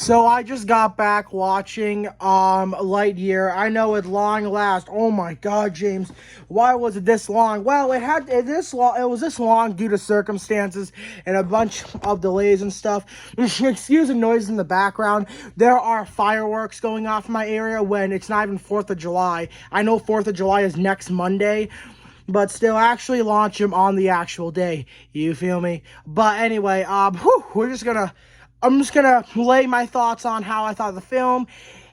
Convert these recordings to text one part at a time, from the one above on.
So I just got back watching Lightyear. I know at long last. Oh my God, James, why was it this long? Well, it was this long due to circumstances and a bunch of delays and stuff. Excuse the noise in the background. There are fireworks going off in my area when it's not even 4th of July. I know 4th of July is next Monday, but still actually launch them on the actual day. You feel me? But anyway, I'm just gonna lay my thoughts on how I thought of the film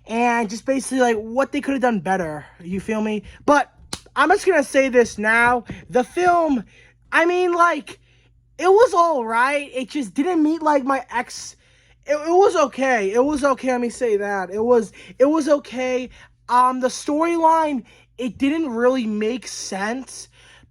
and just basically like what they could have done better. You feel me? But I'm just gonna say this now. The film, I mean, like, it was all right. It just didn't meet like my ex. It was okay. It was okay. Let me say that. It was okay. The storyline, it didn't really make sense.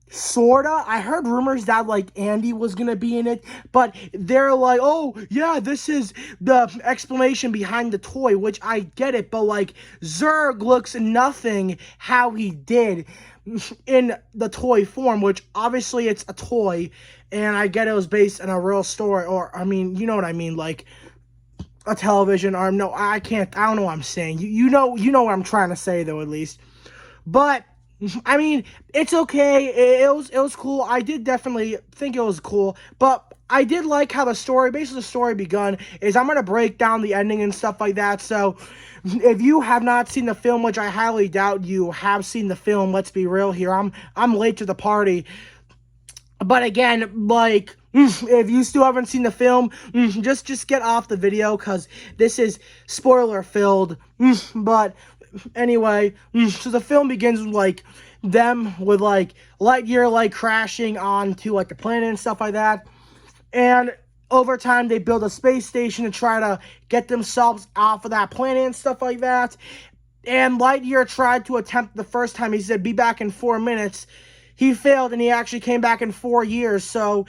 Sorta. I heard rumors that like Andy was gonna be in it, but they're like, oh yeah, this is the explanation behind the toy, which I get it, but like Zurg looks nothing how he did in the toy form, which obviously it's a toy, and I get it was based on a real story, or I mean, you know what I mean, like a television, or no, I don't know what I'm saying. You know what I'm trying to say though, at least. But I mean, it's okay. It was cool. I did definitely think it was cool, but I did like how the story begun is I'm gonna break down the ending and stuff like that. So if you have not seen the film, which I highly doubt you have seen the film, let's be real here. I'm late to the party. But again, like, if you still haven't seen the film, just get off the video, because this is spoiler filled. But anyway, so the film begins with like them with like Lightyear like crashing onto like the planet and stuff like that, and over time they build a space station to try to get themselves off of that planet and stuff like that. And Lightyear tried to attempt the first time. He said be back in 4 minutes. He failed, and he actually came back in 4 years. So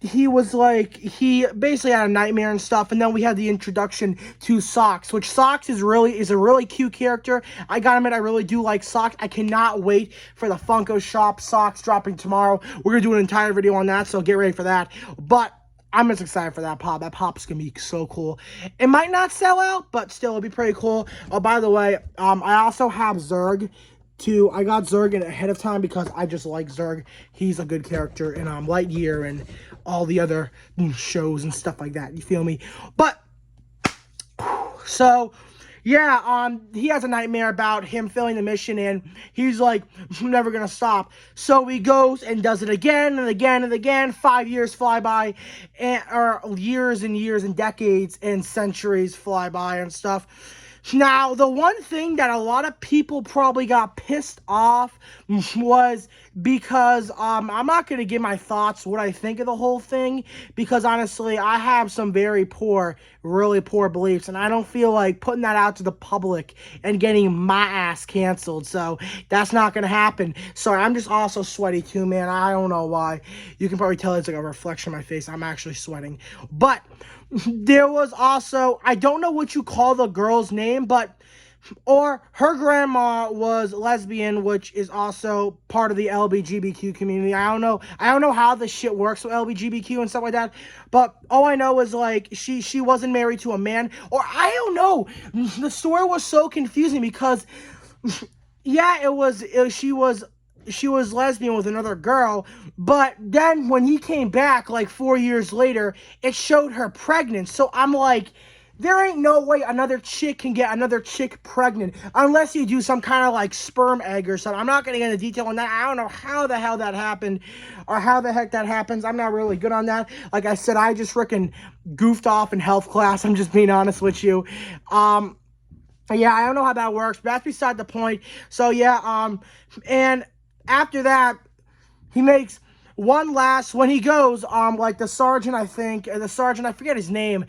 he was like, he basically had a nightmare and stuff. And then we had the introduction to Socks, which Socks is a really cute character. I gotta admit, I really do like Socks. I cannot wait for the Funko Shop Socks dropping tomorrow. We're gonna do an entire video on that, so get ready for that. But I'm just excited for that pop. That pop's gonna be so cool. It might not sell out, but still, it'll be pretty cool. Oh, by the way, I also have Zurg. I got Zurg in ahead of time because I just like Zurg. He's a good character in Lightyear and all the other shows and stuff like that. You feel me? But so yeah, he has a nightmare about him failing the mission, and he's like, I'm never gonna stop. So he goes and does it again and again and again. 5 years fly by, or years and years and decades and centuries fly by and stuff. Now, the one thing that a lot of people probably got pissed off was because, I'm not going to give my thoughts, what I think of the whole thing, because honestly, I have some very poor, really poor beliefs, and I don't feel like putting that out to the public and getting my ass canceled, so that's not going to happen. Sorry, I'm just also sweaty too, man. I don't know why. You can probably tell it's like a reflection on my face. I'm actually sweating. But there was also, I don't know what you call the girl's name, but, or her grandma was lesbian, which is also part of the LGBTQ community. I don't know how this shit works with LGBTQ and stuff like that, but all I know is like she wasn't married to a man, or I don't know. The story was so confusing because yeah, she was lesbian with another girl, but then when he came back like 4 years later, it showed her pregnant. So I'm like, there ain't no way another chick can get another chick pregnant unless you do some kind of like sperm egg or something. I'm not going to get into detail on that. I don't know how the hell that happened or how the heck that happens. I'm not really good on that. Like I said, I just freaking goofed off in health class. I'm just being honest with you. Yeah, I don't know how that works, but that's beside the point. So yeah, and after that, he makes one last, when he goes, like the sergeant, I forget his name,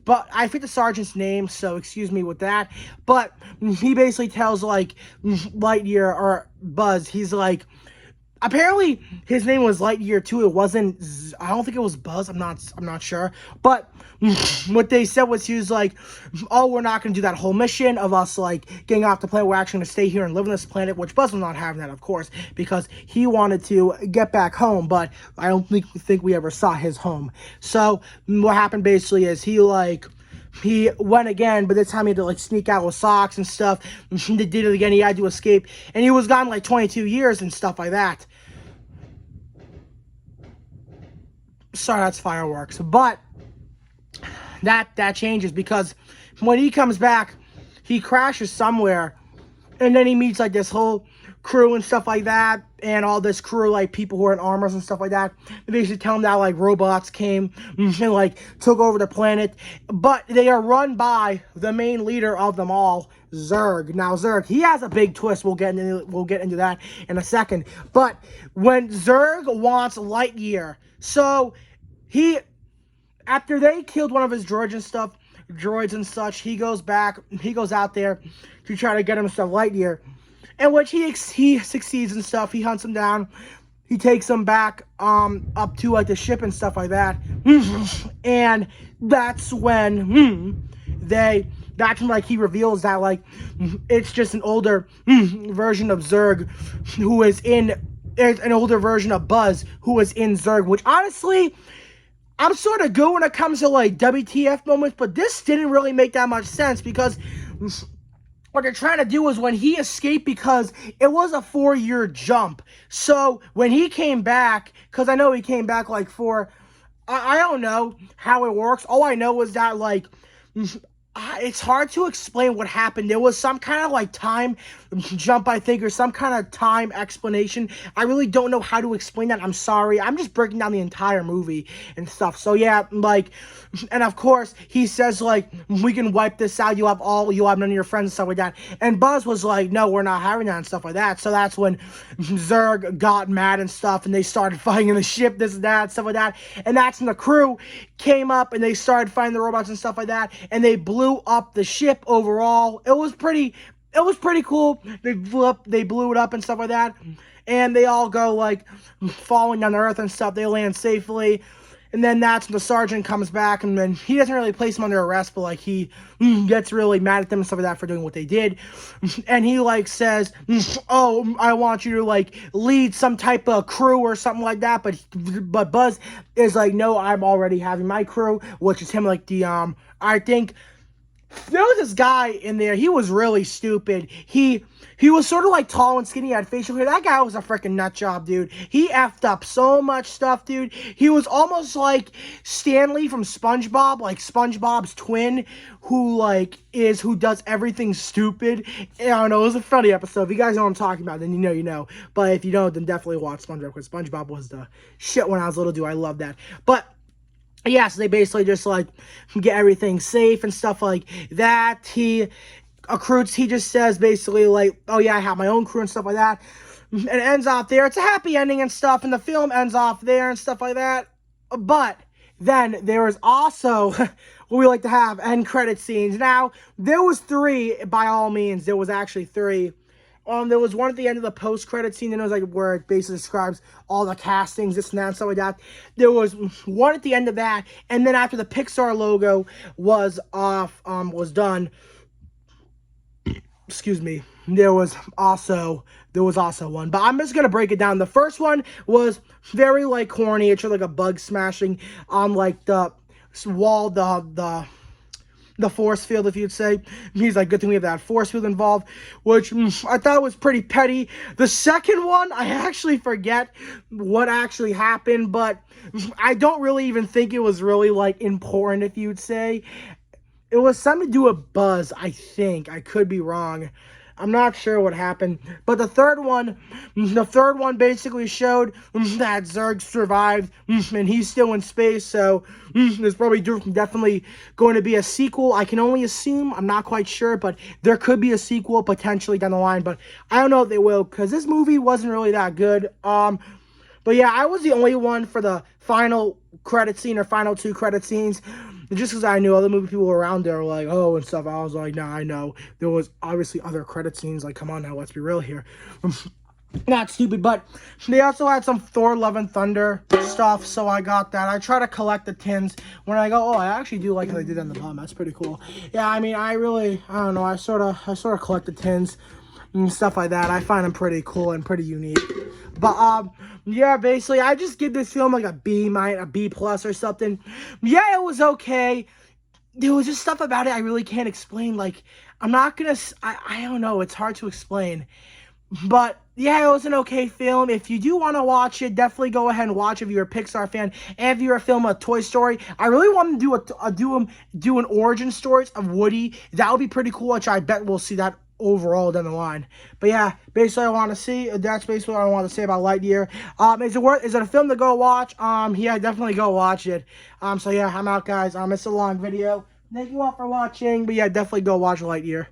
but I forget the sergeant's name, so excuse me with that, but he basically tells, like, Lightyear, or Buzz, he's like, apparently his name was Lightyear too. It wasn't, I don't think it was Buzz. I'm not sure. But what they said was, he was like, oh, we're not going to do that whole mission of us like getting off the planet. We're actually going to stay here and live on this planet, which Buzz was not having that, of course, because he wanted to get back home, but I don't think we ever saw his home. So what happened basically is he like he went again, but this time he had to like sneak out with socks and stuff. They did it again. He had to escape, and he was gone like 22 years and stuff like that. Sorry, that's fireworks. But that changes because when he comes back, he crashes somewhere, and then he meets like this whole crew and stuff like that, and all this crew, like people who are in armors and stuff like that. They basically tell him that like robots came and like took over the planet, but they are run by the main leader of them all, Zurg. Now Zurg, he has a big twist. We'll get into that in a second. But when Zurg wants Lightyear, so after they killed one of his droids and such, he goes out there to try to get himself Lightyear. In which he succeeds and stuff. He hunts him down. He takes him back up to like the ship and stuff like that. And that's when like he reveals that like it's just an older version of Zurg who is in an older version of Buzz who is in Zurg, which honestly, I'm sort of good when it comes to like WTF moments, but this didn't really make that much sense because what they're trying to do is when he escaped, because it was a 4-year jump. So when he came back, because I know he came back like I don't know how it works. All I know is that like it's hard to explain what happened. There was some kind of like time jump, I think, or some kind of time explanation. I really don't know how to explain that. I'm sorry. I'm just breaking down the entire movie and stuff. So yeah, like, and of course he says like, we can wipe this out. You'll have none of your friends and stuff like that. And Buzz was like, no, we're not having that and stuff like that. So that's when Zurg got mad and stuff, and they started fighting in the ship, this and that, stuff like that. And that's when the crew came up and they started fighting the robots and stuff like that. And they blew up the ship overall. It was pretty cool. They blew it up and stuff like that. And they all go like falling down to earth and stuff. They land safely. And then that's when the sergeant comes back, and then he doesn't really place them under arrest, but like he gets really mad at them and stuff like that for doing what they did. And he like says, oh, I want you to like lead some type of crew or something like that. But Buzz is like, no, I'm already having my crew, which is him like I think there was this guy in there. He was really stupid. He was sort of like tall and skinny, had facial hair. That guy was a freaking nut job, dude. He effed up so much stuff, dude. He was almost like Stanley from SpongeBob, like SpongeBob's twin, who does everything stupid. I don't know. It was a funny episode. If you guys know what I'm talking about, then you know. But if you don't, then definitely watch SpongeBob, because SpongeBob was the shit when I was little, dude. I love that. But yeah, so they basically just like get everything safe and stuff like that. He just says basically like, oh yeah, I have my own crew and stuff like that. And it ends off there. It's a happy ending and stuff, and the film ends off there and stuff like that. But then there is also what we like to have end credit scenes. Now, there was 3, by all means. There was actually 3. There was one at the end of the post-credit scene, and it was like where it basically describes all the castings, this and that, and stuff like that. There was one at the end of that, and then after the Pixar logo was done, excuse me, there was also one. But I'm just gonna break it down. The first one was very like corny. It's like a bug smashing on like the wall, the force field, if you'd say. He's like, good thing we have that force field involved, which I thought was pretty petty. The second one, I actually forget what actually happened, but I don't really even think it was really like important, if you'd say. It was something to do with Buzz, I think. I could be wrong. I'm not sure what happened. But the third one basically showed that Zurg survived, and he's still in space, so there's probably definitely going to be a sequel. I can only assume. I'm not quite sure, but there could be a sequel potentially down the line, but I don't know if they will, because this movie wasn't really that good. But yeah, I was the only one for the final credit scene or final 2 credit scenes. Just because I knew other movie people around there were like, oh, and stuff. I was like, nah, I know. There was obviously other credit scenes. Like, come on now, let's be real here. Not stupid, but they also had some Thor Love and Thunder stuff, so I got that. I try to collect the tins when I go, oh, I actually do like how they did on the bottom. That's pretty cool. Yeah, I mean, I don't know. I sort of collect the tins and stuff like that. I find them pretty cool and pretty unique. But yeah, basically, I just give this film like a B plus or something. Yeah, it was okay. there was just stuff about it I really can't explain. Like, I'm not gonna, I don't know, it's hard to explain. But yeah, it was an okay film. If you do want to watch it, definitely go ahead and watch it if you're a Pixar fan. And if you're a film of Toy Story, I really want to do an origin stories of Woody. That would be pretty cool, which I bet we'll see that overall down the line. But yeah, basically I want to see. That's basically what I want to say about Lightyear. Is it a film to go watch? Yeah, definitely go watch it. So yeah, I'm out, guys. It's a long video. Thank you all for watching. But yeah, definitely go watch Lightyear.